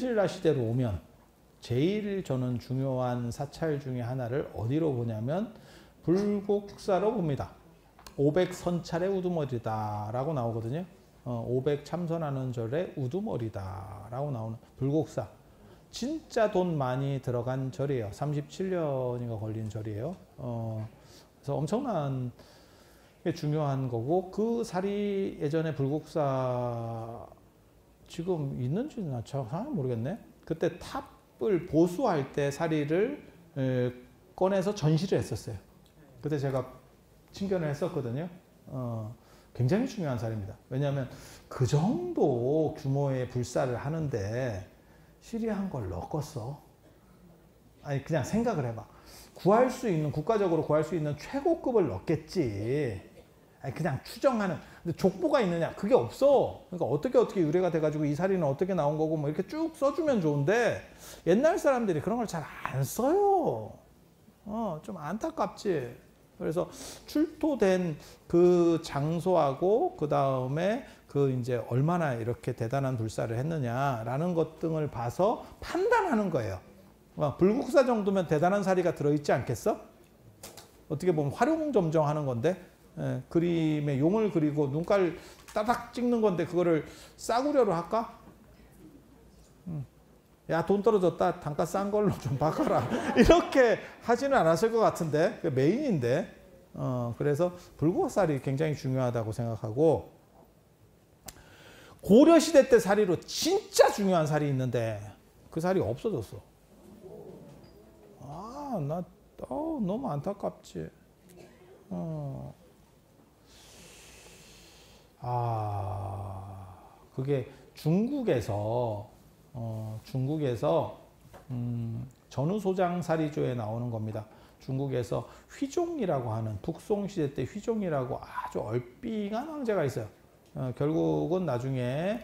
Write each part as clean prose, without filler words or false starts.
고려신라 시대로 오면 제일 저는 중요한 사찰 중에 하나를 어디로 보냐면 불국사로 봅니다. 500선찰의 우두머리다 라고 나오거든요. 500 참선하는 절의 우두머리다 라고 나오는 불국사. 진짜 돈 많이 들어간 절이에요. 37년인가 걸린 절이에요. 그래서 엄청난 게 중요한 거고, 그 살이 예전에 불국사 지금 있는지는 정확히 모르겠네. 그때 탑을 보수할 때 사리를 꺼내서 전시를 했었어요. 그때 제가 친견을 했었거든요. 굉장히 중요한 살입니다. 왜냐하면 그 정도 규모의 불사를 하는데 실이 한 걸 넣었어. 아니 그냥 생각을 해봐. 구할 수 있는, 국가적으로 구할 수 있는 최고급을 넣었겠지. 아니 그냥 추정하는. 근데 족보가 있느냐? 그게 없어. 그러니까 어떻게 유래가 돼가지고 이 사리는 어떻게 나온 거고 뭐 이렇게 쭉 써주면 좋은데 옛날 사람들이 그런 걸 잘 안 써요. 좀 안타깝지. 그래서 출토된 그 장소하고 그 다음에 그 이제 얼마나 이렇게 대단한 불사를 했느냐라는 것 등을 봐서 판단하는 거예요. 불국사 정도면 대단한 사리가 들어있지 않겠어? 어떻게 보면 활용점정하는 건데, 그림에 용을 그리고 눈깔 따닥 찍는 건데 그거를 싸구려로 할까? 야, 돈 떨어졌다. 단가 싼 걸로 좀 바꿔라. 이렇게 하지는 않았을 것 같은데, 그 메인인데. 그래서 불국사리 굉장히 중요하다고 생각하고, 고려시대 때 사리로 진짜 중요한 살이 있는데 그 살이 없어졌어. 너무 안타깝지. 그게 중국에서 전우소장사리조에 나오는 겁니다. 중국에서 휘종이라고 하는, 북송시대 때 휘종이라고 아주 얼삥한 황제가 있어요. 결국은 나중에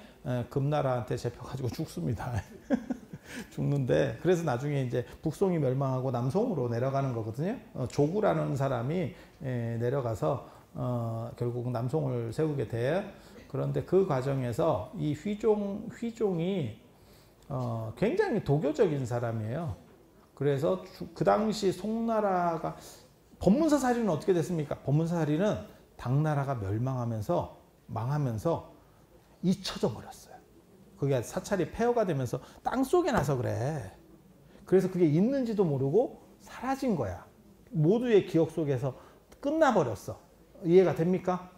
금나라한테 잡혀가지고 죽습니다. 죽는데, 그래서 나중에 이제 북송이 멸망하고 남송으로 내려가는 거거든요. 조구라는 사람이 내려가서 결국 남송을 세우게 돼요. 그런데 그 과정에서 이 휘종이 굉장히 도교적인 사람이에요. 그래서 그 당시 송나라가, 법문사살이는 어떻게 됐습니까? 법문사살이는 당나라가 망하면서 잊혀져 버렸어요. 그게 사찰이 폐허가 되면서 땅속에 나서 그래. 그래서 그게 있는지도 모르고 사라진 거야. 모두의 기억 속에서 끝나버렸어. 이해가 됩니까?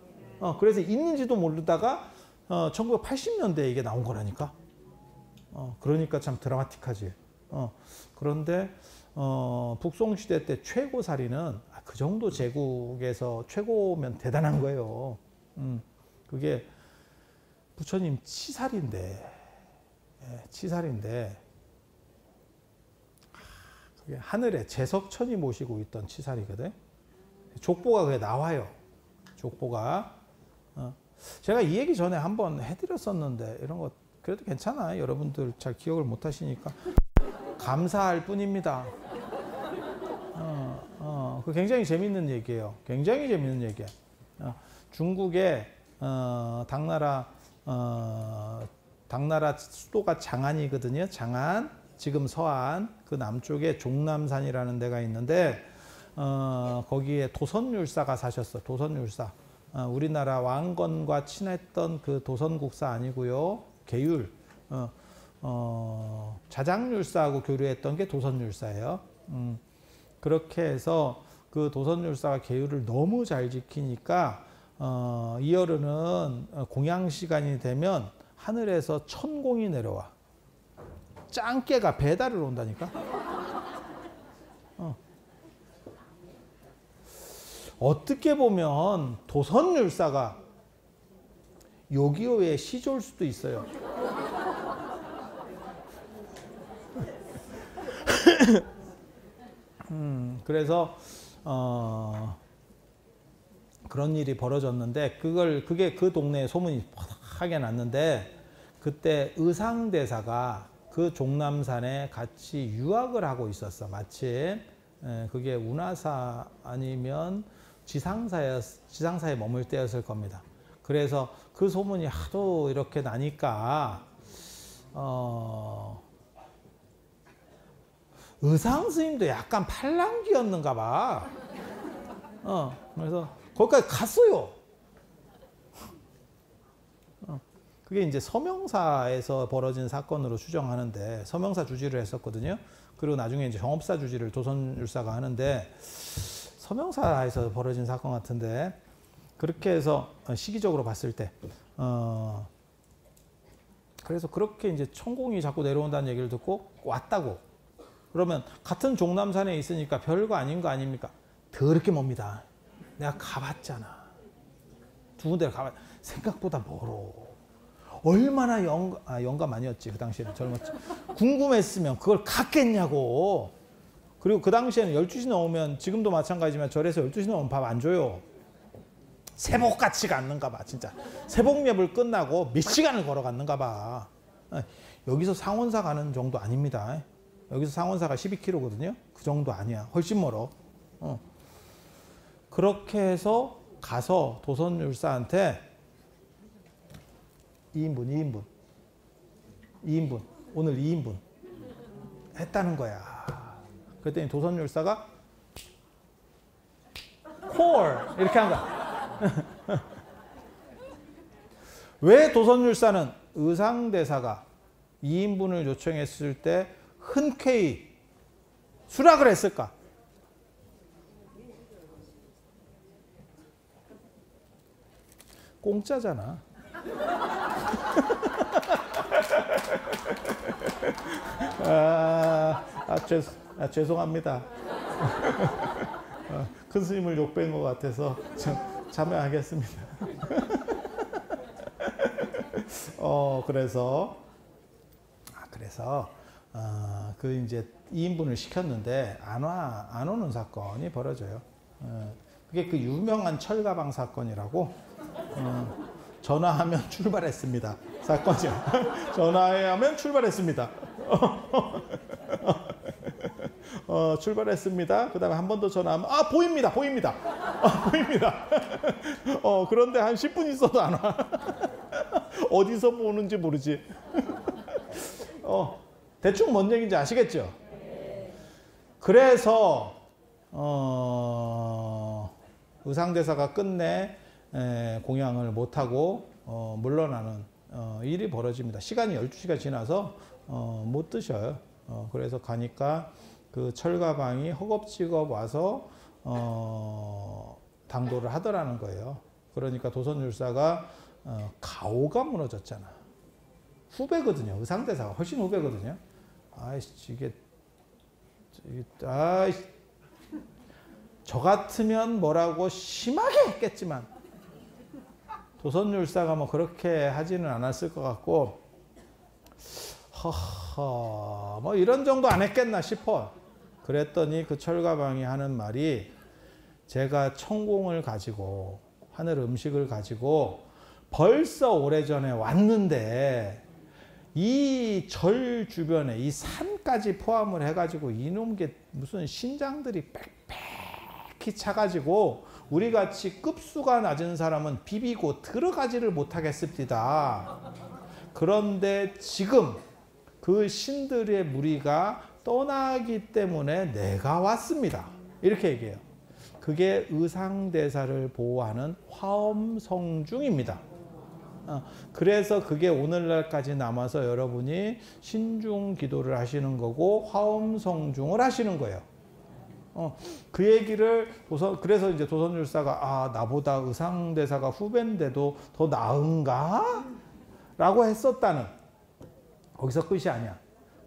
그래서 있는지도 모르다가 1980년대에 이게 나온 거라니까. 그러니까 참 드라마틱하지. 그런데 북송시대 때 최고살이는 그 정도 제국에서 최고면 대단한 거예요. 그게 부처님 치살인데, 그게 하늘에 제석천이 모시고 있던 치살이거든. 족보가 그게 나와요. 족보가. 제가 이 얘기 전에 한번 해드렸었는데 이런 거 그래도 괜찮아. 여러분들 잘 기억을 못 하시니까 감사할 뿐입니다. 그 굉장히 재밌는 얘기예요. 굉장히 재밌는 얘기야. 중국의 당나라 수도가 장안이거든요. 장안, 지금 서안, 그 남쪽에 종남산이라는 데가 있는데 거기에 도선율사가 사셨어. 도선율사. 우리나라 왕건과 친했던 그 도선국사 아니고요. 계율. 자장율사하고 교류했던 게 도선율사예요. 그렇게 해서 그 도선율사가 계율을 너무 잘 지키니까 이열은 공양 시간이 되면 하늘에서 천공이 내려와. 짱깨가 배달을 온다니까. 어떻게 보면 도선율사가 요기요의 시조일 수도 있어요. 그래서 그런 일이 벌어졌는데 그게 그 동네에 소문이 퍽하게 났는데, 그때 의상대사가 그 종남산에 같이 유학을 하고 있었어. 마침 그게 운하사 아니면 지상사에 머물 때였을 겁니다. 그래서 그 소문이 하도 이렇게 나니까 의상 스님도 약간 팔랑귀였는가 봐. 그래서 거기까지 갔어요. 그게 이제 서명사에서 벌어진 사건으로 추정하는데, 서명사 주지를 했었거든요. 그리고 나중에 이제 정업사 주지를 도선율사가 하는데, 서명사에서 벌어진 사건 같은데, 그렇게 해서 시기적으로 봤을 때, 그래서 그렇게 이제 천공이 자꾸 내려온다는 얘기를 듣고 왔다고. 그러면 같은 종남산에 있으니까 별거 아닌 거 아닙니까? 더럽게 멉니다. 내가 가봤잖아. 두 군데를 가봤. 생각보다 멀어. 얼마나 영감 아니었지. 그 당시에는 젊었지. 궁금했으면 그걸 갔겠냐고. 그리고 그 당시에는 12시 넘으면, 지금도 마찬가지지만 절에서 12시 넘으면 밥 안 줘요. 세복 같지가 않는가 봐. 진짜 세복예불 끝나고 몇 시간을 걸어갔는가 봐. 여기서 상원사 가는 정도 아닙니다. 여기서 상원사가 12km거든요. 그 정도 아니야. 훨씬 멀어. 그렇게 해서 가서 도선율사한테 2인분 오늘 2인분 했다는 거야. 그랬더니 도선율사가 콜 이렇게 한 거야. 왜 도선율사는 의상대사가 2인분을 요청했을 때 흔쾌히 수락을 했을까? 공짜잖아. 죄송합니다. 큰 스님을 욕뵌 것 같아서 참여하겠습니다. 그래서 그 이제 2인분을 시켰는데 안 오는 사건이 벌어져요. 그게 그 유명한 철가방 사건이라고. 전화하면 출발했습니다. 사건이요. 전화하면 출발했습니다. 출발했습니다. 그 다음에 한 번 더 전화하면 보입니다. 보입니다. 그런데 한 10분 있어도 안 와. 어디서 보는지 모르지. 대충 뭔 얘기인지 아시겠죠? 그래서 의상대사가 끝내 공양을 못하고 물러나는 일이 벌어집니다. 시간이 12시가 지나서 못 드셔요. 그래서 가니까 그 철가방이 허겁지겁 와서 당도를 하더라는 거예요. 그러니까 도선율사가 가오가 무너졌잖아. 후배거든요. 의상대사가 훨씬 후배거든요. 저 같으면 뭐라고 심하게 했겠지만 도선율사가 뭐 그렇게 하지는 않았을 것 같고, 뭐 이런 정도 안 했겠나 싶어. 그랬더니 그 철가방이 하는 말이, 제가 천공을 가지고 하늘 음식을 가지고 벌써 오래전에 왔는데 이 절 주변에 이 산까지 포함을 해가지고 이놈 게 무슨 신장들이 빽빽히 차가지고 우리같이 급수가 낮은 사람은 비비고 들어가지를 못하겠습니다. 그런데 지금 그 신들의 무리가 떠나기 때문에 내가 왔습니다. 이렇게 얘기해요. 그게 의상대사를 보호하는 화엄성중입니다. 그래서 그게 오늘날까지 남아서 여러분이 신중 기도를 하시는 거고 화엄성중을 하시는 거예요. 그 얘기를 그래서 이제 도선율사가 나보다 의상대사가 후배인데도 더 나은가? 라고 했었다는, 거기서 끝이 아니야.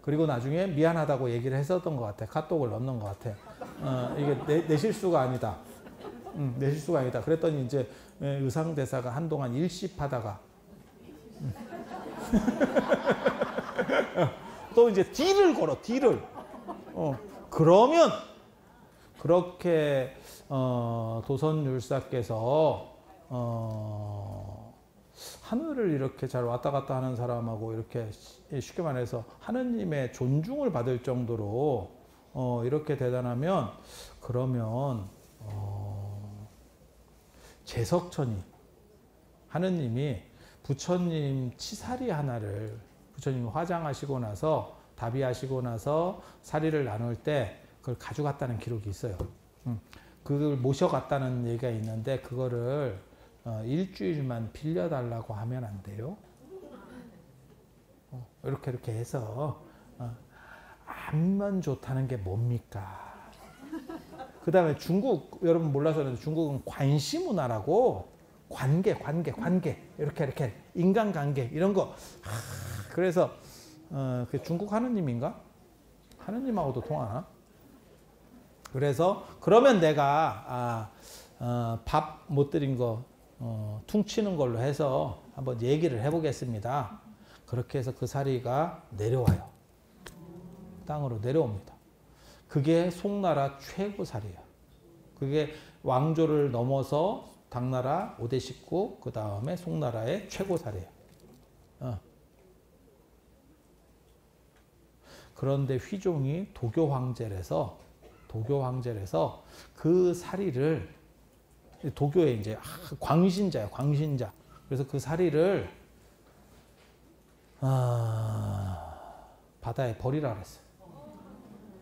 그리고 나중에 미안하다고 얘기를 했었던 것 같아. 카톡을 넣는 것 같아. 이게 내 실수가 아니다. 내 실수가 아니다. 그랬더니 이제 의상대사가 한동안 일십하다가 또 이제 딜을 걸어. 딜을. 그러면 그렇게 도선율사께서 하늘을 이렇게 잘 왔다 갔다 하는 사람하고 이렇게 쉽게 말해서 하느님의 존중을 받을 정도로 이렇게 대단하면, 그러면 제석천이, 하느님이 부처님 치사리 하나를, 부처님이 화장하시고 나서 답의하시고 나서 사리를 나눌 때 그걸 가져갔다는 기록이 있어요. 그걸 모셔갔다는 얘기가 있는데 그거를 일주일만 빌려달라고 하면 안 돼요? 이렇게 해서 안면 좋다는 게 뭡니까? 그 다음에 중국, 여러분 몰라서 그런데 중국은 관시 문화라고 관계 이렇게 인간관계 이런 거. 그래서 그 중국 하느님인가? 하느님하고도 통하나? 그래서 그러면 내가 밥 못 드린 거 퉁치는 걸로 해서 한번 얘기를 해보겠습니다. 그렇게 해서 그 사리가 내려와요. 땅으로 내려옵니다. 그게 송나라 최고 사리예요. 그게 왕조를 넘어서 당나라 5대 19, 그 다음에 송나라의 최고 사리예요. 그런데 휘종이 도교 황제라서 그 사리를 도교의 이제 광신자야, 광신자. 그래서 그 사리를 바다에 버리라 그랬어요.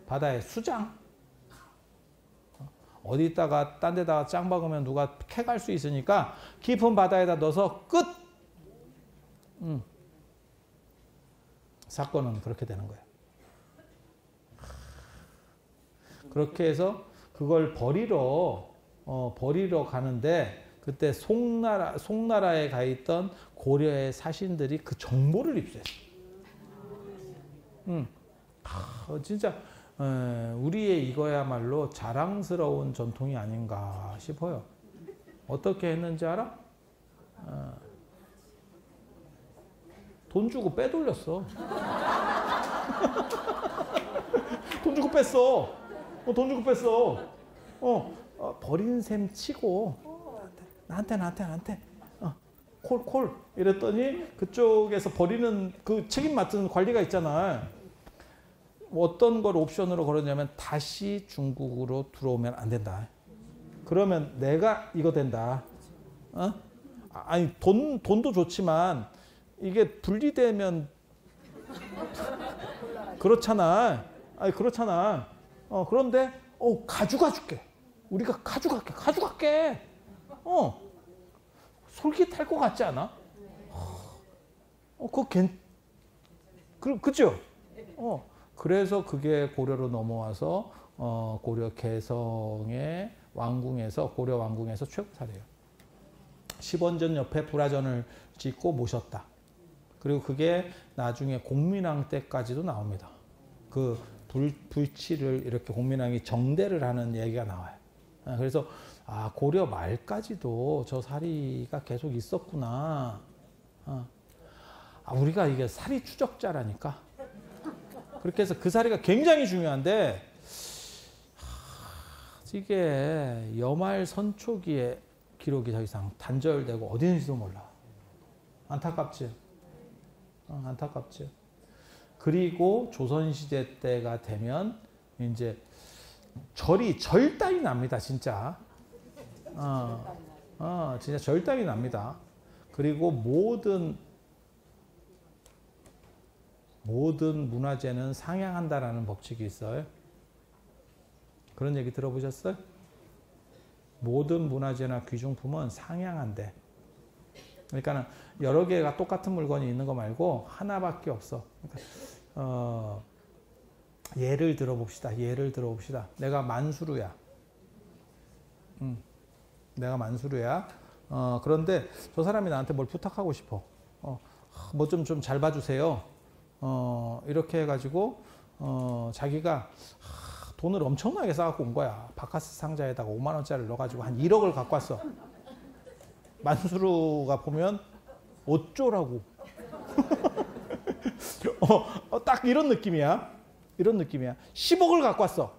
바다에 수장. 어디다가 딴 데다가 짱 박으면 누가 캐갈 수 있으니까 깊은 바다에다 넣어서 끝. 사건은 그렇게 되는 거예요. 그렇게 해서 그걸 버리러 가는데 그때 송나라에 가 있던 고려의 사신들이 그 정보를 입수했어요. 진짜 우리의 이거야말로 자랑스러운 전통이 아닌가 싶어요. 어떻게 했는지 알아? 돈 주고 빼돌렸어. 돈 주고 뺐어. 돈 주고 뺐어. 버린 셈 치고 나한테 콜 이랬더니 그쪽에서 버리는 그 책임 맡은 관리가 있잖아. 어떤 걸 옵션으로 걸었냐면 다시 중국으로 들어오면 안 된다. 그러면 내가 이거 된다. 아니 돈도 좋지만 이게 분리되면 그렇잖아. 아니 그렇잖아. 그런데 가져가 줄게. 우리가 가져갈게. 솔깃할 것 같지 않아? 그죠? 그래서 그게 고려로 넘어와서 고려 개성의 왕궁에서 고려 왕궁에서 최고 사례예요. 10원전 옆에 불화전을 짓고 모셨다. 그리고 그게 나중에 공민왕 때까지도 나옵니다. 그 불치를 이렇게 공민왕이 정대를 하는 얘기가 나와요. 그래서 고려 말까지도 저 사리가 계속 있었구나. 우리가 이게 사리 추적자라니까. 그렇게 해서 그 사리가 굉장히 중요한데 이게 여말 선초기에 기록이 더 이상 단절되고 어디 있는지도 몰라. 안타깝지. 안타깝지. 그리고 조선시대 때가 되면 이제 절단이 납니다. 진짜. 진짜 절단이 납니다. 그리고 모든 문화재는 상향한다라는 법칙이 있어요. 그런 얘기 들어보셨어요? 모든 문화재나 귀중품은 상향한대. 그러니까 여러 개가 똑같은 물건이 있는 거 말고 하나밖에 없어. 그러니까 예를 들어봅시다. 내가 만수르야. 내가 만수르야. 그런데 저 사람이 나한테 뭘 부탁하고 싶어. 뭐 좀 잘 봐주세요. 이렇게 해가지고 자기가 돈을 엄청나게 쌓아갖고 온 거야. 바카스 상자에다가 5만 원짜리를 넣어가지고 한 1억을 갖고 왔어. 만수르가 보면 어쩌라고. 딱 이런 느낌이야. 10억을 갖고 왔어.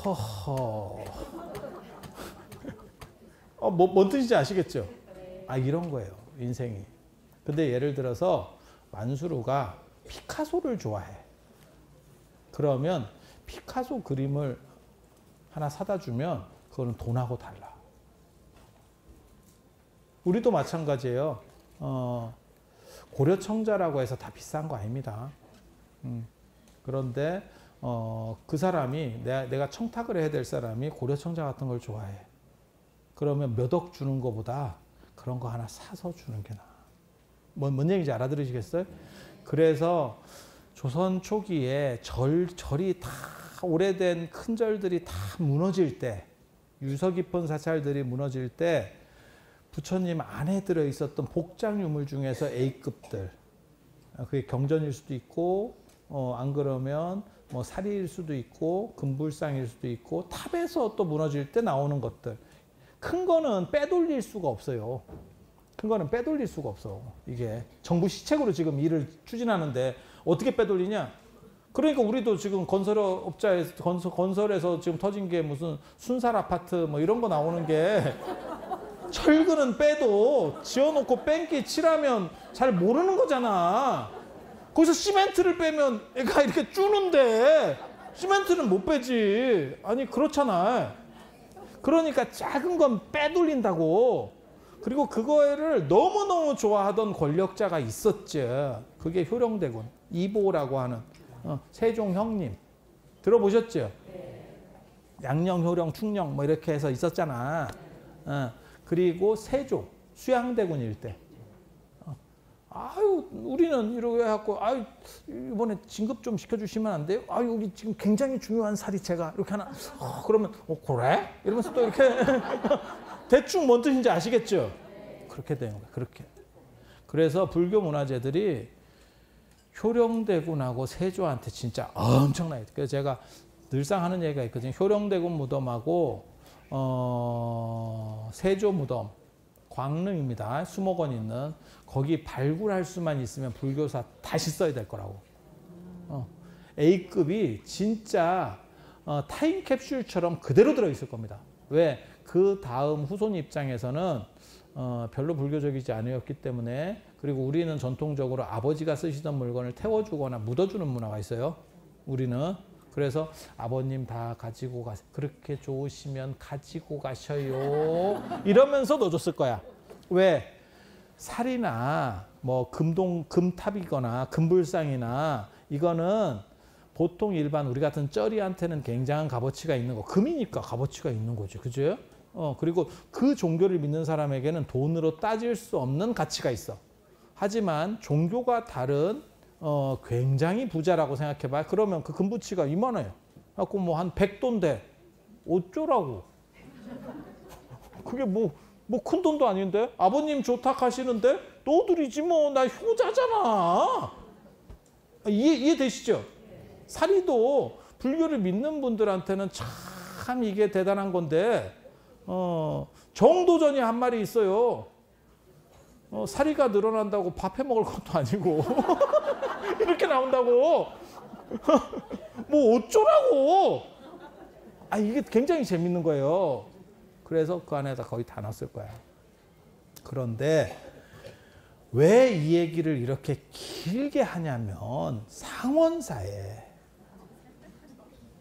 허허. 뭔 뜻인지 아시겠죠? 이런 거예요. 인생이. 근데 예를 들어서 만수르가 피카소를 좋아해. 그러면 피카소 그림을 하나 사다 주면 그거는 돈하고 달라. 우리도 마찬가지예요. 고려청자라고 해서 다 비싼 거 아닙니다. 그런데 그 사람이 내가 청탁을 해야 될 사람이 고려청자 같은 걸 좋아해. 그러면 몇 억 주는 것보다 그런 거 하나 사서 주는 게 나아. 뭔 얘기인지 알아들으시겠어요? 그래서 조선 초기에 절이 다 오래된 큰 절들이 다 무너질 때, 유서 깊은 사찰들이 무너질 때 부처님 안에 들어 있었던 복장 유물 중에서 A급들, 그게 경전일 수도 있고 안 그러면 뭐 사리일 수도 있고 금불상일 수도 있고 탑에서 또 무너질 때 나오는 것들, 큰 거는 빼돌릴 수가 없어요. 큰 거는 빼돌릴 수가 없어. 이게 정부 시책으로 지금 일을 추진하는데 어떻게 빼돌리냐? 그러니까 우리도 지금 건설에서 지금 터진 게 무슨 순살 아파트 뭐 이런 거 나오는 게 철근은 빼도 지어놓고 뺑기 칠하면 잘 모르는 거잖아. 거기서 시멘트를 빼면 애가 이렇게 쭈는데 시멘트는 못 빼지. 아니 그렇잖아. 그러니까 작은 건 빼돌린다고. 그리고 그거를 너무너무 좋아하던 권력자가 있었죠. 그게 효령대군 이보라고 하는 세종 형님 들어보셨죠? 양령, 효령, 충령 뭐 이렇게 해서 있었잖아. 그리고 세종 수양대군일 때 아유 우리는 이러고 해갖고 아유 이번에 진급 좀 시켜주시면 안 돼요? 아유 여기 지금 굉장히 중요한 사리체가 이렇게 하나 그러면 그래? 이러면서 또 이렇게 대충 뭔 뜻인지 아시겠죠? 그렇게 되는 거야. 그렇게. 그래서 불교 문화재들이 효령대군하고 세조한테 진짜 엄청나게. 그래서 제가 늘상 하는 얘기가 있거든요. 효령대군 무덤하고 세조 무덤, 광릉입니다. 수목원 있는 거기 발굴할 수만 있으면 불교사 다시 써야 될 거라고. A급이 진짜 타임캡슐처럼 그대로 들어있을 겁니다. 왜? 그 다음 후손 입장에서는 별로 불교적이지 않았기 때문에. 그리고 우리는 전통적으로 아버지가 쓰시던 물건을 태워주거나 묻어주는 문화가 있어요. 우리는. 그래서 아버님 다 가지고 가세요. 그렇게 좋으시면 가지고 가셔요. 이러면서 넣어줬을 거야. 왜? 살이나 뭐 금탑이거나 금불상이나 이거는 보통 일반 우리 같은 쩌리한테는 굉장한 값어치가 있는 거. 금이니까 값어치가 있는 거죠. 그죠? 그리고 그 종교를 믿는 사람에게는 돈으로 따질 수 없는 가치가 있어. 하지만 종교가 다른 굉장히 부자라고 생각해봐. 그러면 그 금부치가 이만해요. 갖고 뭐 한 100도인데 어쩌라고. 그게 뭐 큰 돈도 아닌데 아버님 조탁하시는데 너들이지 뭐. 나 효자잖아. 이해되시죠? 사리도 불교를 믿는 분들한테는 참 이게 대단한 건데 정도전이 한 말이 있어요. 사리가 늘어난다고 밥 해 먹을 것도 아니고 이렇게 나온다고. 뭐 어쩌라고. 이게 굉장히 재밌는 거예요. 그래서 그 안에다 거의 다 넣었을 거야. 그런데 왜 이 얘기를 이렇게 길게 하냐면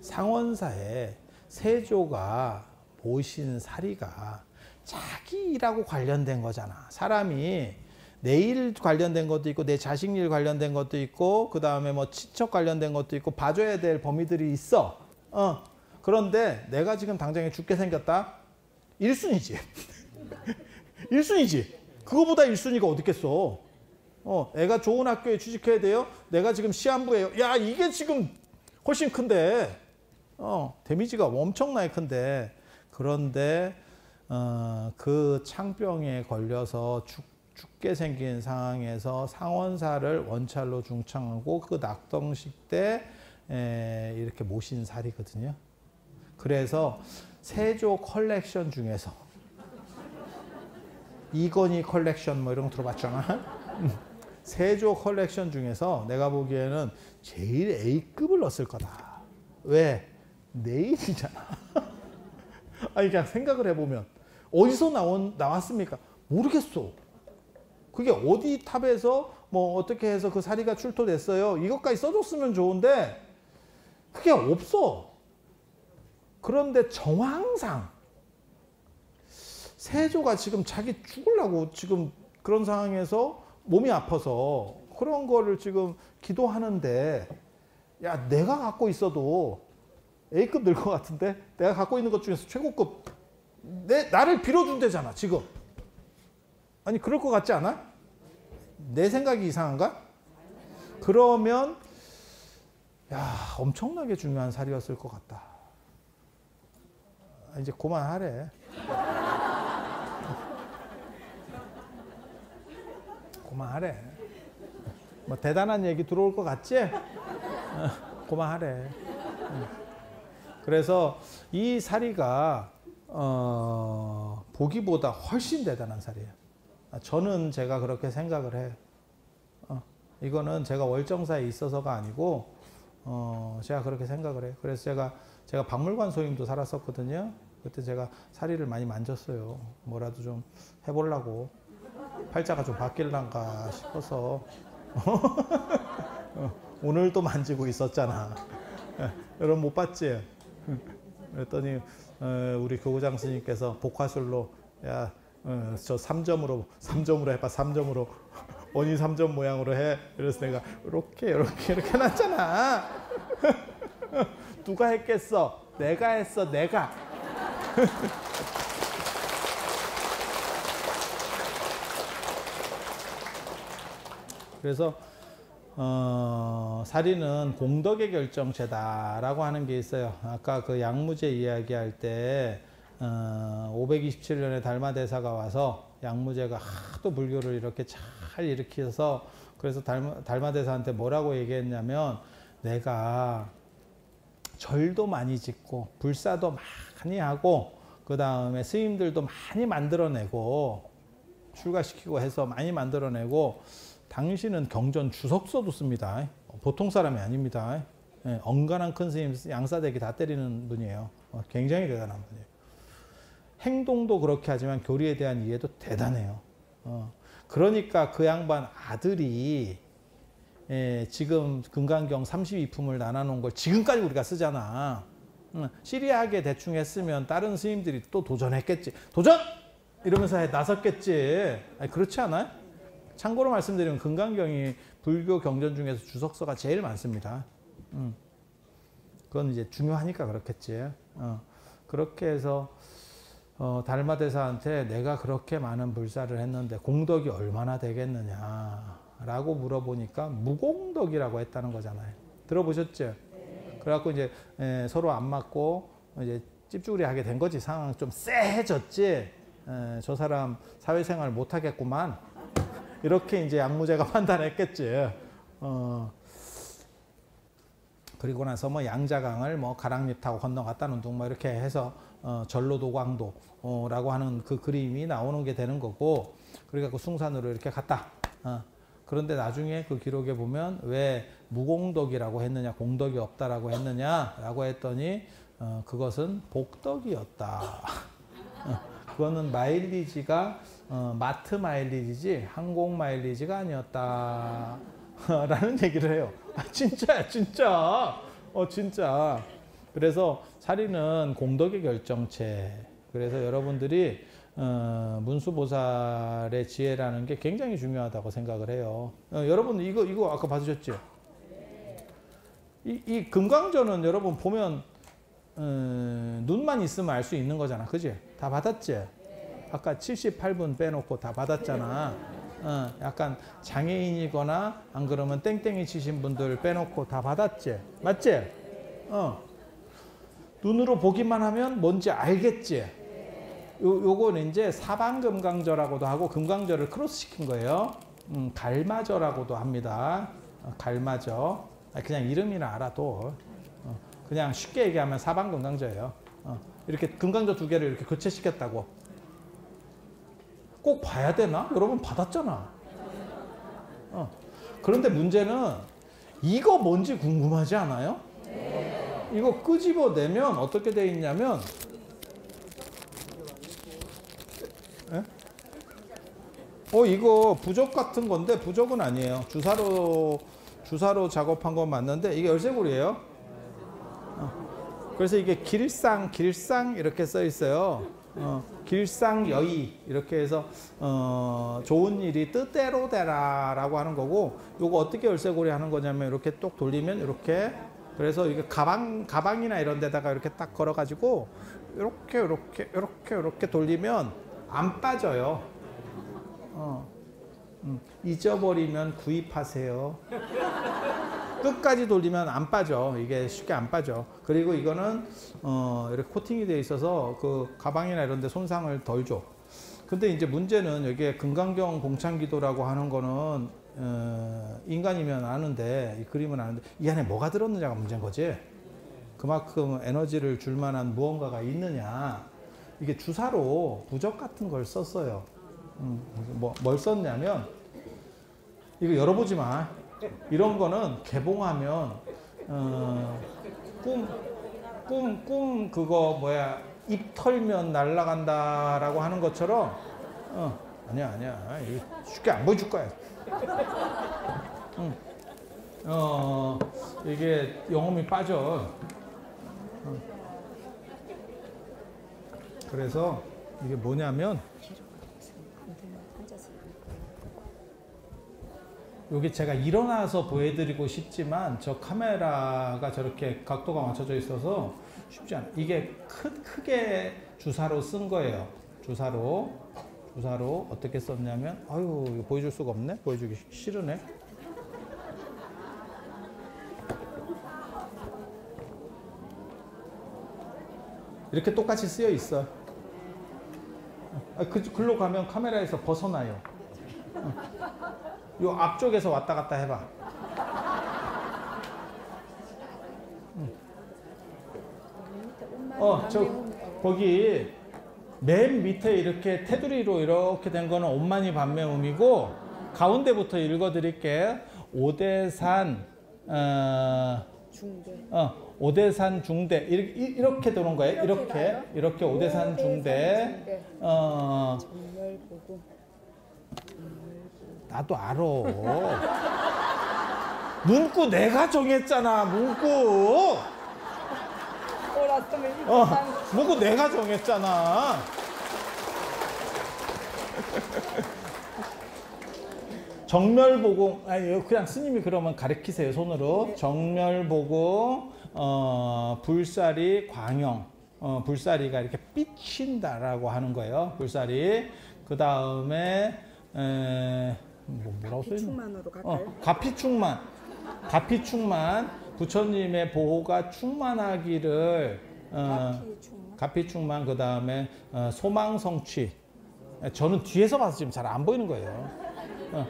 상원사에 세조가 모신 사리가 자기 일하고 관련된 거잖아. 사람이 내 일 관련된 것도 있고 내 자식 일 관련된 것도 있고 그 다음에 뭐 친척 관련된 것도 있고 봐줘야 될 범위들이 있어. 그런데 내가 지금 당장에 죽게 생겼다. 1순위지. 1순위지. 그거보다 1순위가 어딨겠어. 애가 좋은 학교에 취직해야 돼요. 내가 지금 시한부예요. 야 이게 지금 훨씬 큰데. 데미지가 엄청나게 큰데. 그런데 그 창병에 걸려서 죽게 생긴 상황에서 상원사를 원찰로 중창하고 그 낙동식 때 이렇게 모신 살이거든요. 그래서 세조 컬렉션 중에서 이건희 컬렉션 뭐 이런 거 들어봤잖아. 세조 컬렉션 중에서 내가 보기에는 제일 A급을 넣었을 거다. 왜? 내일이잖아. 그냥 생각을 해보면 어디서 나왔습니까? 모르겠어. 그게 어디 탑에서 뭐 어떻게 해서 그 사리가 출토됐어요. 이것까지 써줬으면 좋은데 그게 없어. 그런데 정황상 세조가 지금 자기 죽으려고 지금 그런 상황에서 몸이 아파서 그런 거를 지금 기도하는데, 야, 내가 갖고 있어도 A급 늘 것 같은데, 내가 갖고 있는 것 중에서 최고급, 나를 빌어준대잖아 지금. 아니 그럴 것 같지 않아? 내 생각이 이상한가? 그러면 야, 엄청나게 중요한 살이었을 것 같다. 이제 그만하래. 그만하래. 뭐 대단한 얘기 들어올 것 같지? 그만하래. 그래서 이 사리가 보기보다 훨씬 대단한 살이에요. 저는 제가 그렇게 생각을 해요. 이거는 제가 월정사에 있어서가 아니고 제가 그렇게 생각을 해요. 그래서 제가 박물관 소임도 살았었거든요. 그때 제가 사리를 많이 만졌어요. 뭐라도 좀 해보려고. 팔자가 좀 바뀔란가 싶어서. 오늘도 만지고 있었잖아. 여러분 못 봤지? 그랬더니 우리 교구장 스님께서 복화술로 야, 저 3점으로 해봐. 3점으로 원이 3점 모양으로 해. 그래서 내가 이렇게 해놨잖아. 누가 했겠어? 내가 했어. 내가. 그래서 사리는 공덕의 결정체다라고 하는 게 있어요. 아까 그 양무제 이야기할 때 527년에 달마대사가 와서 양무제가 하도 불교를 이렇게 잘 일으켜서, 그래서 달마대사한테 뭐라고 얘기했냐면, 내가 절도 많이 짓고 불사도 많이 하고 그 다음에 스님들도 많이 만들어내고 출가시키고 해서 많이 만들어내고, 당신은 경전 주석서도 씁니다. 보통 사람이 아닙니다. 엉간한 큰 스님 양사대기 다 때리는 분이에요. 굉장히 대단한 분이에요. 행동도 그렇게 하지만 교리에 대한 이해도 대단해요. 그러니까 그 양반 아들이 지금 금강경 32품을 나눠놓은 걸 지금까지 우리가 쓰잖아. 시리하게 대충 했으면 다른 스님들이 또 도전했겠지. 도전! 이러면서 나섰겠지. 아니, 그렇지 않아요? 참고로 말씀드리면 금강경이 불교 경전 중에서 주석서가 제일 많습니다. 그건 이제 중요하니까 그렇겠지. 그렇게 해서 달마대사한테 내가 그렇게 많은 불사를 했는데 공덕이 얼마나 되겠느냐라고 물어보니까 무공덕이라고 했다는 거잖아요. 들어보셨죠? 그래갖고 이제 서로 안 맞고 이제 찝쭈리 하게 된 거지. 상황 좀 쎄해졌지. 저 사람 사회생활 못 하겠구만. 이렇게 이제 양무제가 판단했겠지. 그리고 나서 뭐 양자강을 뭐 가랑잎 타고 건너갔다는 둥 뭐 이렇게 해서 전로도광도라고 하는 그 그림이 나오는 게 되는 거고, 그래갖고 숭산으로 이렇게 갔다. 그런데 나중에 그 기록에 보면 왜 무공덕이라고 했느냐, 공덕이 없다라고 했느냐라고 했더니 그것은 복덕이었다. 그거는 마일리지가 마트 마일리지지 항공 마일리지가 아니었다. 라는 얘기를 해요. 진짜야, 진짜. 진짜. 그래서 사리는 공덕의 결정체. 그래서 여러분들이 문수보살의 지혜라는 게 굉장히 중요하다고 생각을 해요. 여러분 이거 아까 받으셨죠? 이 금강전은 여러분 보면 눈만 있으면 알 수 있는 거잖아. 그지? 다 받았지? 아까 78분 빼놓고 다 받았잖아. 약간 장애인이거나 안 그러면 땡땡이 치신 분들 빼놓고 다 받았지? 맞지? 눈으로 보기만 하면 뭔지 알겠지? 요건 이제 사방금강저라고도 하고 금강저를 크로스 시킨 거예요. 갈마저라고도 합니다. 갈마저. 그냥 이름이나 알아도. 그냥 쉽게 얘기하면 사방금강저예요. 이렇게 금강저 두 개를 이렇게 교체시켰다고. 꼭 봐야 되나? 여러분 받았잖아. 그런데 문제는 이거 뭔지 궁금하지 않아요? 이거 끄집어내면 어떻게 돼 있냐면, 이거 부적 같은 건데 부적은 아니에요. 주사로 작업한 건 맞는데 이게 열쇠고리예요. 그래서 이게 길상 이렇게 써 있어요. 길상여의 이렇게 해서 좋은 일이 뜻대로 되라라고 하는 거고, 요거 어떻게 열쇠고리 하는 거냐면 이렇게 똑 돌리면 이렇게, 그래서 이게 가방이나 이런 데다가 이렇게 딱 걸어 가지고 이렇게 돌리면 안 빠져요. 잊어버리면 구입하세요. 끝까지 돌리면 안 빠져. 이게 쉽게 안 빠져. 그리고 이거는 이렇게 코팅이 되어 있어서 그 가방이나 이런 데 손상을 덜 줘. 근데 이제 문제는 여기에 금강경 공창기도라고 하는 거는 인간이면 아는데, 이 그림은 아는데 이 안에 뭐가 들었느냐가 문제인 거지. 그만큼 에너지를 줄 만한 무언가가 있느냐. 이게 주사로 부적 같은 걸 썼어요. 뭘 썼냐면, 이거 열어보지 마. 이런 거는 개봉하면 꿈 그거 뭐야, 입 털면 날아간다라고 하는 것처럼, 아니야 이거 쉽게 안 보여줄 거야. 이게 영혼이 빠져. 그래서 이게 뭐냐면, 여기 제가 일어나서 보여드리고 싶지만 저 카메라가 저렇게 각도가 맞춰져 있어서 쉽지 않아요. 이게 크게 주사로 쓴 거예요. 주사로 어떻게 썼냐면, 아유 이거 보여줄 수가 없네. 보여주기 싫으네. 이렇게 똑같이 쓰여 있어. 글로 가면 카메라에서 벗어나요. 요 앞쪽에서 왔다 갔다 해봐. 거기 맨 밑에 이렇게 테두리로 이렇게 된 거는 온만이 반매음이고, 가운데부터 읽어드릴게. 오대산 중대. 오대산 중대 이렇게 도는 거예요. 이렇게 오대산 중대. 정멸보고. 나도 알아. 문구 내가 정했잖아. 문구 내가 정했잖아. 정멸보고, 아니 그냥 스님이 그러면 가르치세요, 손으로. 정멸보고, 불사리 광영, 불사리가 이렇게 삐친다라고 하는 거예요. 불사리. 그 다음에 뭐라고 써있나? 가피충만으로 갈까요? 가피충만. 부처님의 보호가 충만하기를, 가피충만. 그 다음에 소망성취. 저는 뒤에서 봐서 지금 잘 안 보이는 거예요.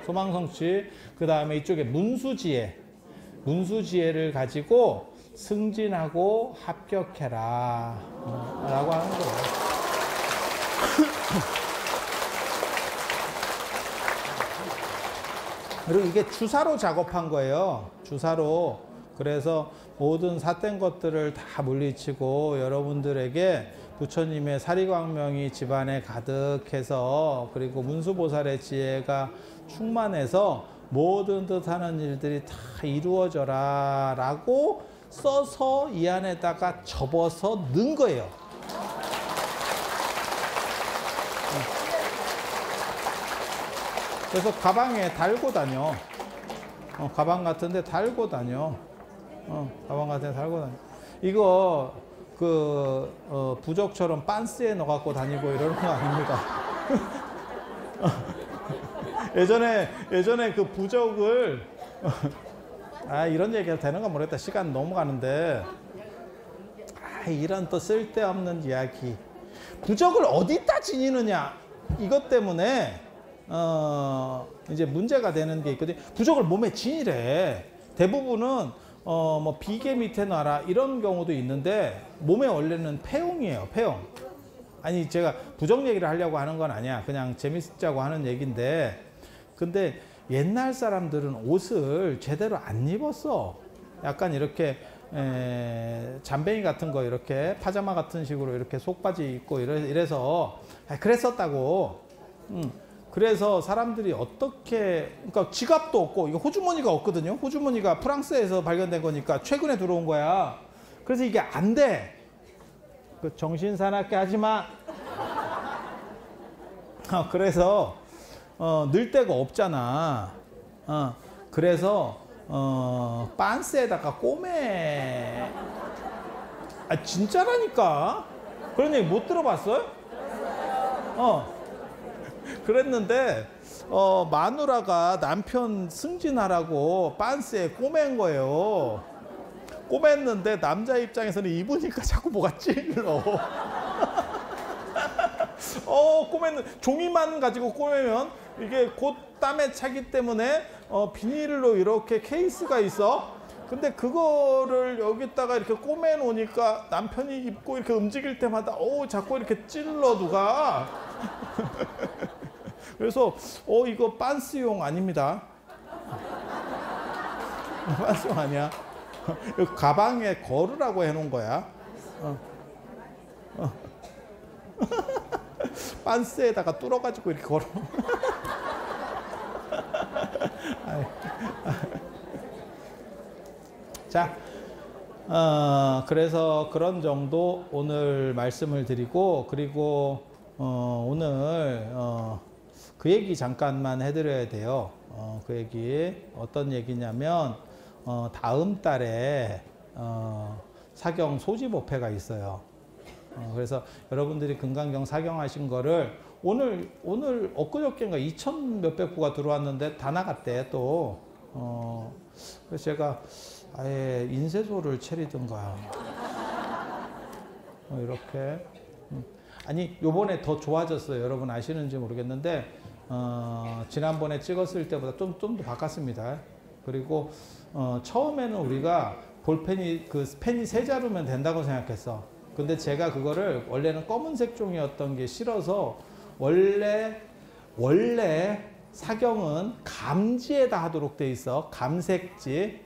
소망성취. 그 다음에 이쪽에 문수지혜를 가지고 승진하고 합격해라 라고 하는 거예요. 그리고 이게 주사로 작업한 거예요. 주사로. 그래서 모든 삿된 것들을 다 물리치고 여러분들에게 부처님의 사리광명이 집안에 가득해서, 그리고 문수보살의 지혜가 충만해서 모든 뜻하는 일들이 다 이루어져라 라고 써서 이 안에다가 접어서 넣은 거예요. 그래서 가방에 달고 다녀. 가방 같은데 달고 다녀. 가방 같은데 달고 다녀. 이거 부적처럼 빤스에 넣어갖고 다니고 이러는 거 아닙니다. 예전에 그 부적을 이런 얘기가 되는가 모르겠다. 시간 넘어가는데, 이런 또 쓸데없는 이야기. 부적을 어디다 지니느냐, 이것 때문에 이제 문제가 되는 게 있거든요. 부적을 몸에 지니래. 대부분은 뭐 비계 밑에 놔라 이런 경우도 있는데, 몸에 원래는 폐용이에요. 폐용. 아니 제가 부적 얘기를 하려고 하는 건 아니야. 그냥 재밌자고 하는 얘기인데, 근데 옛날 사람들은 옷을 제대로 안 입었어. 약간 이렇게 잠뱅이 같은 거, 이렇게 파자마 같은 식으로 이렇게 속바지 입고 이래서 그랬었다고. 그래서 사람들이 어떻게, 그러니까 지갑도 없고, 이거 호주머니가 없거든요. 호주머니가 프랑스에서 발견된 거니까 최근에 들어온 거야. 그래서 이게 안 돼. 그 정신 사납게 하지 마. 그래서 넣을 데가 없잖아. 그래서 빤스에다가 꼬매. 아 진짜라니까. 그런 얘기 못 들어봤어요? 그랬는데 마누라가 남편 승진하라고 빤스에 꼬맨 거예요. 꼬맸는데 남자 입장에서는 입으니까 자꾸 뭐가 찔러. 꼬매는 종이만 가지고 꼬매면 이게 곧 땀에 차기 때문에 비닐로 이렇게 케이스가 있어. 근데 그거를 여기다가 이렇게 꼬매 놓으니까 남편이 입고 이렇게 움직일 때마다 자꾸 이렇게 찔러 누가. 그래서 이거 빤스용 아닙니다. 빤스용 아니야. 가방에 걸으라고 해놓은 거야. 빤스에다가 뚫어가지고 이렇게 걸어. 자, 그래서 그런 정도 오늘 말씀을 드리고, 그리고 오늘 그 얘기 잠깐만 해드려야 돼요. 그 얘기 어떤 얘기냐면 다음 달에 사경 소집업회가 있어요. 그래서 여러분들이 금강경 사경하신 거를 오늘 엊그저께인가 2,000 몇백 부가 들어왔는데 다 나갔대 또. 그래서 제가 아예 인쇄소를 차리든가 이렇게. 아니 요번에 더 좋아졌어요. 여러분 아시는지 모르겠는데 지난번에 찍었을 때보다 좀 더 바꿨습니다. 그리고 처음에는 우리가 볼펜이 펜이 세 자루면 된다고 생각했어. 근데 제가 그거를 원래는 검은색 종이었던 게 싫어서 원래 사경은 감지에다 하도록 돼 있어. 감색지.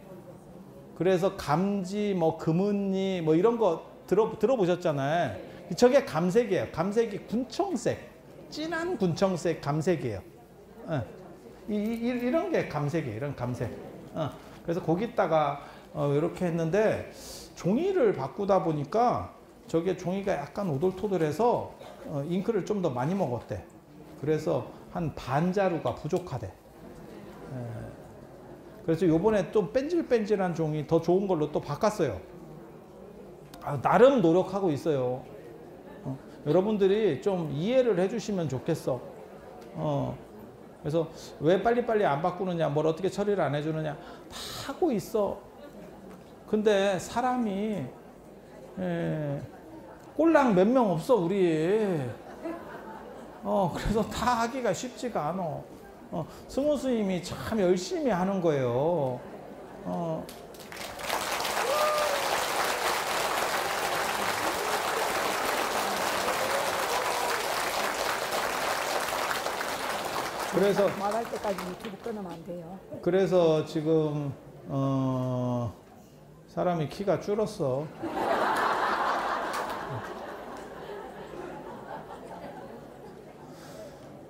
그래서 감지 뭐 금은니 뭐 이런 거 들어보셨잖아요. 저게 감색이에요. 감색이 군청색, 진한 군청색 감색이에요. 이런 게 감색이에요. 이런 감색. 그래서 거기다가 이렇게 했는데 종이를 바꾸다 보니까 저게 종이가 약간 오돌토돌해서 잉크를 좀 더 많이 먹었대. 그래서 한 반 자루가 부족하대. 그래서 요번에 좀 뺀질뺀질한 종이 더 좋은 걸로 또 바꿨어요. 나름 노력하고 있어요. 여러분들이 좀 이해를 해주시면 좋겠어. 그래서 왜 빨리빨리 안 바꾸느냐, 뭘 어떻게 처리를 안 해주느냐, 다 하고 있어. 근데 사람이 꼴랑 몇 명 없어 우리. 그래서 다 하기가 쉽지가 않아. 승우 스님이 참 열심히 하는 거예요. 그래서 말할 때까지 유튜브 끊으면 안 돼요. 그래서 지금 사람이 키가 줄었어.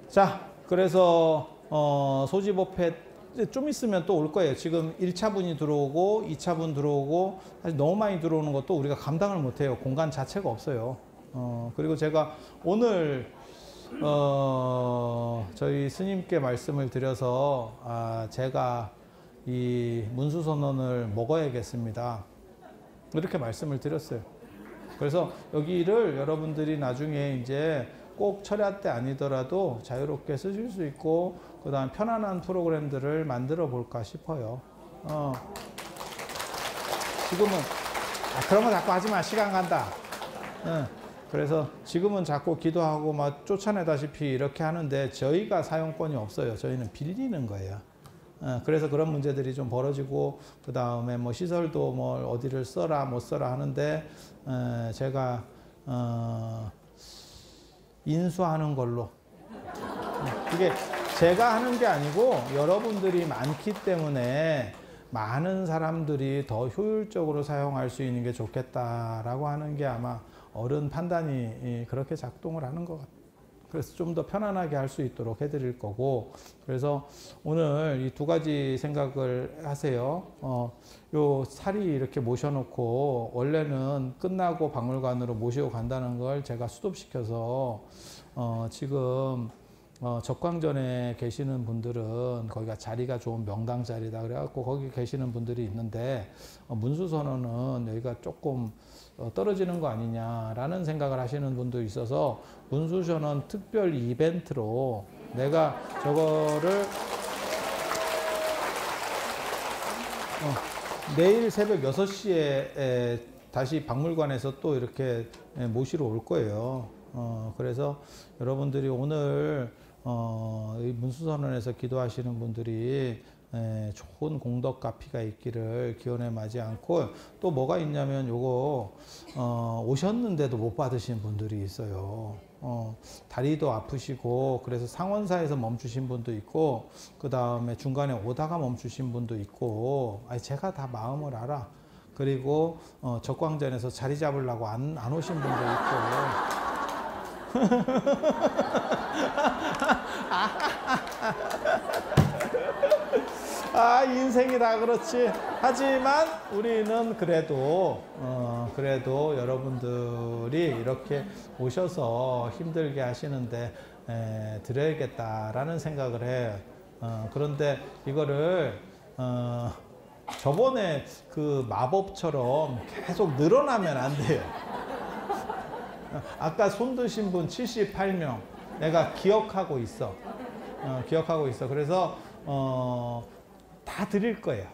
자, 그래서 소집업회 좀 있으면 또 올 거예요. 지금 1차분이 들어오고 2차분 들어오고 사실 너무 많이 들어오는 것도 우리가 감당을 못해요. 공간 자체가 없어요. 그리고 제가 오늘 저희 스님께 말씀을 드려서 제가 이 문수선언을 먹어야겠습니다. 이렇게 말씀을 드렸어요. 그래서 여기를 여러분들이 나중에 이제 꼭 철야 때 아니더라도 자유롭게 쓰실 수 있고 그 다음 편안한 프로그램들을 만들어 볼까 싶어요. 지금은 그런 거 자꾸 하지 마. 시간 간다. 그래서 지금은 자꾸 기도하고 막 쫓아내다시피 이렇게 하는데 저희가 사용권이 없어요. 저희는 빌리는 거예요. 그래서 그런 문제들이 좀 벌어지고 그 다음에 뭐 시설도 뭐 어디를 써라 못 써라 하는데 제가 인수하는 걸로. 이게 제가 하는 게 아니고 여러분들이 많기 때문에 많은 사람들이 더 효율적으로 사용할 수 있는 게 좋겠다라고 하는 게 아마 어른 판단이 그렇게 작동을 하는 것 같아요. 그래서 좀 더 편안하게 할 수 있도록 해드릴 거고, 그래서 오늘 이 두 가지 생각을 하세요. 요 사리 이렇게 모셔놓고 원래는 끝나고 박물관으로 모시고 간다는 걸 제가 수습시켜서 지금 적광전에 계시는 분들은 거기가 자리가 좋은 명당 자리다 그래갖고 거기 계시는 분들이 있는데 문수선언은 여기가 조금 떨어지는 거 아니냐라는 생각을 하시는 분도 있어서 문수선언 특별 이벤트로 내가 저거를 내일 새벽 6시에 다시 박물관에서 또 이렇게 모시러 올 거예요. 그래서 여러분들이 오늘 이 문수선언에서 기도하시는 분들이 좋은 공덕 가피가 있기를 기원에 마지 않고, 또 뭐가 있냐면 요거 오셨는데도 못 받으신 분들이 있어요. 다리도 아프시고 그래서 상원사에서 멈추신 분도 있고, 그 다음에 중간에 오다가 멈추신 분도 있고, 아니 제가 다 마음을 알아. 그리고 적광전에서 자리 잡으려고 안 오신 분도 있고. 인생이 다 그렇지. 하지만 우리는 그래도 여러분들이 이렇게 오셔서 힘들게 하시는데 드려야겠다라는 생각을 해. 그런데 이거를 저번에 그 마법처럼 계속 늘어나면 안 돼요. 아까 손 드신 분 78명 내가 기억하고 있어. 그래서 다 드릴 거예요.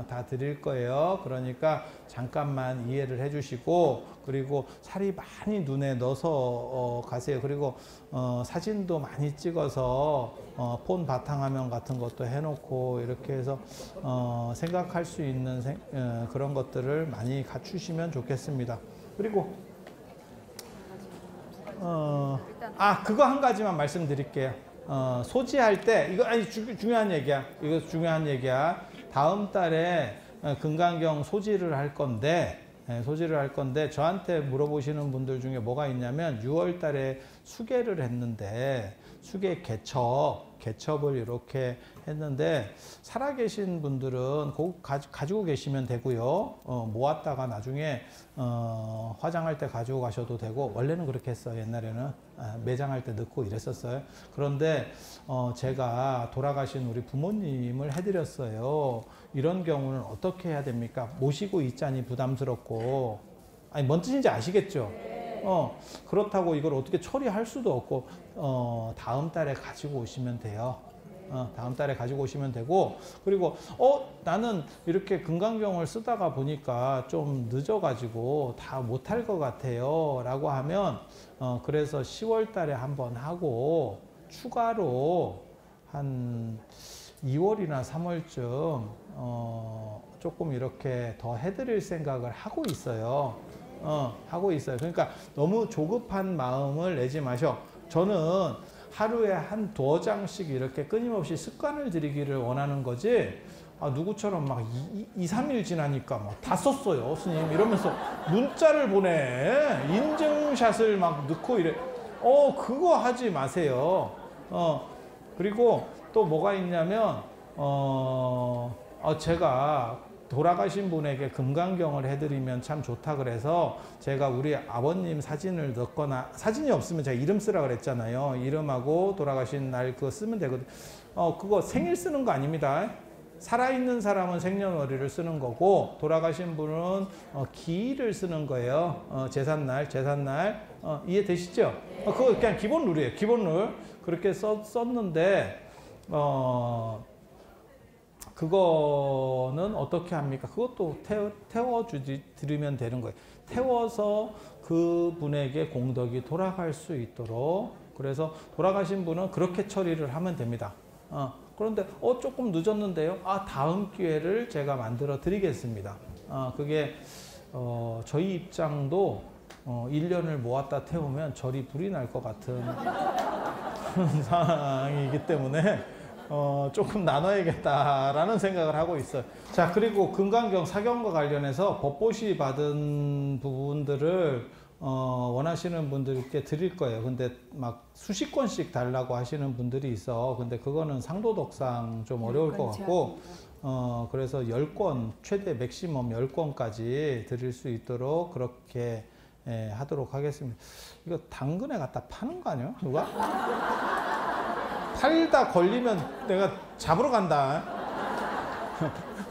다 드릴 거예요. 그러니까 잠깐만 이해를 해주시고, 그리고 살이 많이 눈에 넣어서 가세요. 그리고 사진도 많이 찍어서 폰 바탕화면 같은 것도 해놓고 이렇게 해서 생각할 수 있는 그런 것들을 많이 갖추시면 좋겠습니다. 그리고 그거 한 가지만 말씀드릴게요. 소지할 때, 이거 중요한 얘기야. 다음 달에 금강경 소지를 할 건데, 저한테 물어보시는 분들 중에 뭐가 있냐면 6월 달에 수계를 했는데, 수계 개첩을 이렇게 했는데, 살아계신 분들은 가지고 계시면 되고요. 모았다가 나중에 화장할 때 가지고 가셔도 되고, 원래는 그렇게 했어요. 옛날에는 매장할 때 넣고 이랬었어요. 그런데 제가 돌아가신 우리 부모님을 해드렸어요. 이런 경우는 어떻게 해야 됩니까? 모시고 있자니 부담스럽고, 아니 뭔 뜻인지 아시겠죠? 그렇다고 이걸 어떻게 처리할 수도 없고, 다음 달에 가지고 오시면 돼요. 다음 달에 가지고 오시면 되고, 그리고 나는 이렇게 금강경을 쓰다가 보니까 좀 늦어가지고 다 못할 것 같아요 라고 하면, 그래서 10월 달에 한번 하고 추가로 한 2월이나 3월쯤 조금 이렇게 더 해드릴 생각을 하고 있어요. 그러니까 너무 조급한 마음을 내지 마셔. 저는 하루에 한 2장씩 이렇게 끊임없이 습관을 들이기를 원하는 거지, 누구처럼 막 2-3일 지나니까 막 다 썼어요 스님 이러면서 문자를 보내, 인증샷을 막 넣고 이래. 그거 하지 마세요. 그리고 또 뭐가 있냐면 제가 돌아가신 분에게 금강경을 해드리면 참 좋다 그래서 제가 우리 아버님 사진을 넣거나, 사진이 없으면 제가 이름 쓰라 그랬잖아요. 이름하고 돌아가신 날 그거 쓰면 되거든. 그거 생일 쓰는 거 아닙니다. 살아있는 사람은 생년월일을 쓰는 거고, 돌아가신 분은 기일을 쓰는 거예요. 제삿날. 이해되시죠? 그거 그냥 기본 룰이에요. 기본 룰. 그렇게 썼는데, 그거는 어떻게 합니까? 그것도 태워드리면 되는 거예요. 태워서 그분에게 공덕이 돌아갈 수 있도록. 그래서 돌아가신 분은 그렇게 처리를 하면 됩니다. 그런데 조금 늦었는데요. 다음 기회를 제가 만들어 드리겠습니다. 그게 저희 입장도 1년을 모았다 태우면 절이 불이 날 것 같은 상황이기 때문에 조금 나눠야겠다라는 생각을 하고 있어요. 자, 그리고 금강경 사경과 관련해서 법보시 받은 부분들을 원하시는 분들께 드릴 거예요. 근데 막 수십 권씩 달라고 하시는 분들이 있어. 근데 그거는 상도덕상 좀 어려울 것 같고, 그래서 10권, 최대 맥시멈 10권까지 드릴 수 있도록 그렇게 하도록 하겠습니다. 이거 당근에 갖다 파는 거 아니야? 누가? 살다 걸리면 내가 잡으러 간다.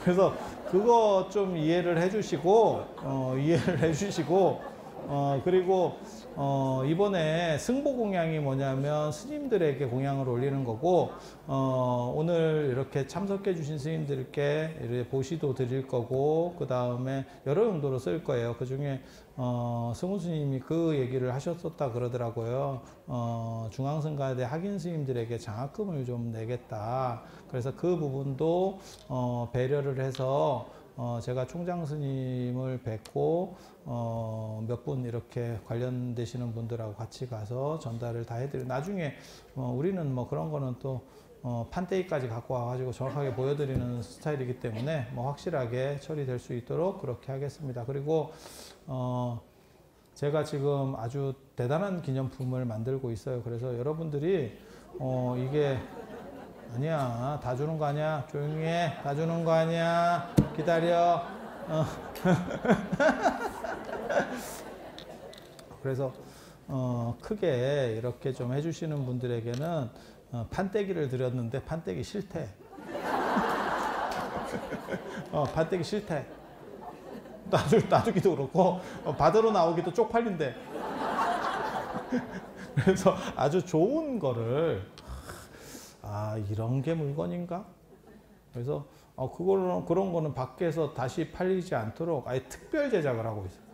그래서 그거 좀 이해를 해주시고, 그리고 이번에 승보 공양이 뭐냐면 스님들에게 공양을 올리는 거고, 오늘 이렇게 참석해 주신 스님들께 이렇게 보시도 드릴 거고, 그 다음에 여러 용도로 쓸 거예요. 그 중에 승우 스님이 그 얘기를 하셨었다 그러더라고요. 중앙성가대 학인 스님들에게 장학금을 좀 내겠다. 그래서 그 부분도 배려를 해서 제가 총장 스님을 뵙고 몇 분 이렇게 관련되시는 분들하고 같이 가서 전달을 다 해드리고, 나중에 우리는 뭐 그런 거는 또 판때기까지 갖고 와가지고 정확하게 보여드리는 스타일이기 때문에 뭐 확실하게 처리될 수 있도록 그렇게 하겠습니다. 그리고 제가 지금 아주 대단한 기념품을 만들고 있어요. 그래서 여러분들이 이게 아니야, 다 주는 거 아니야, 조용히 해, 다 주는 거 아니야, 기다려. 그래서 크게 이렇게 좀 해주시는 분들에게는 판때기를 드렸는데 판때기 싫대. 판때기 싫대. 놔주기도 그렇고 받으러 나오기도 쪽팔린데. 그래서 아주 좋은 거를, 이런 게 물건인가? 그래서 그런 거는 밖에서 다시 팔리지 않도록 아예 특별 제작을 하고 있어요.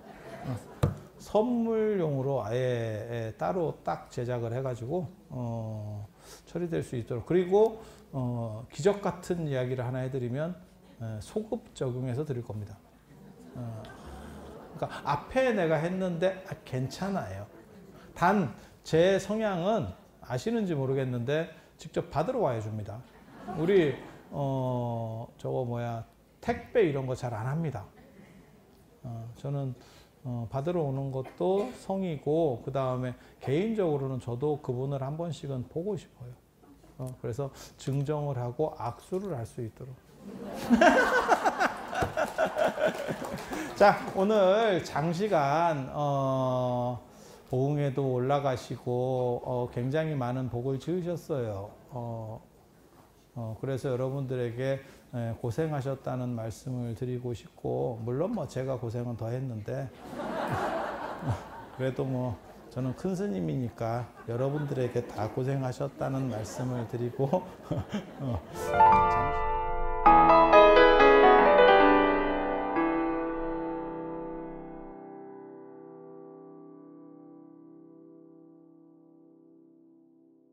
선물용으로 아예 따로 딱 제작을 해가지고 처리될 수 있도록. 그리고 기적 같은 이야기를 하나 해드리면 소급 적용해서 드릴 겁니다. 그러니까 앞에 내가 했는데 괜찮아요. 단 제 성향은 아시는지 모르겠는데 직접 받으러 와야 줍니다. 우리 택배 이런 거 잘 안 합니다. 저는 받으러 오는 것도 성이고, 그 다음에 개인적으로는 저도 그분을 한 번씩은 보고 싶어요. 그래서 증정을 하고 악수를 할 수 있도록. 자, 오늘 장시간 보응에도 올라가시고 굉장히 많은 복을 지으셨어요. 그래서 여러분들에게 고생하셨다는 말씀을 드리고 싶고, 물론 뭐 제가 고생은 더 했는데 그래도 뭐 저는 큰 스님이니까 여러분들에게 다 고생하셨다는 말씀을 드리고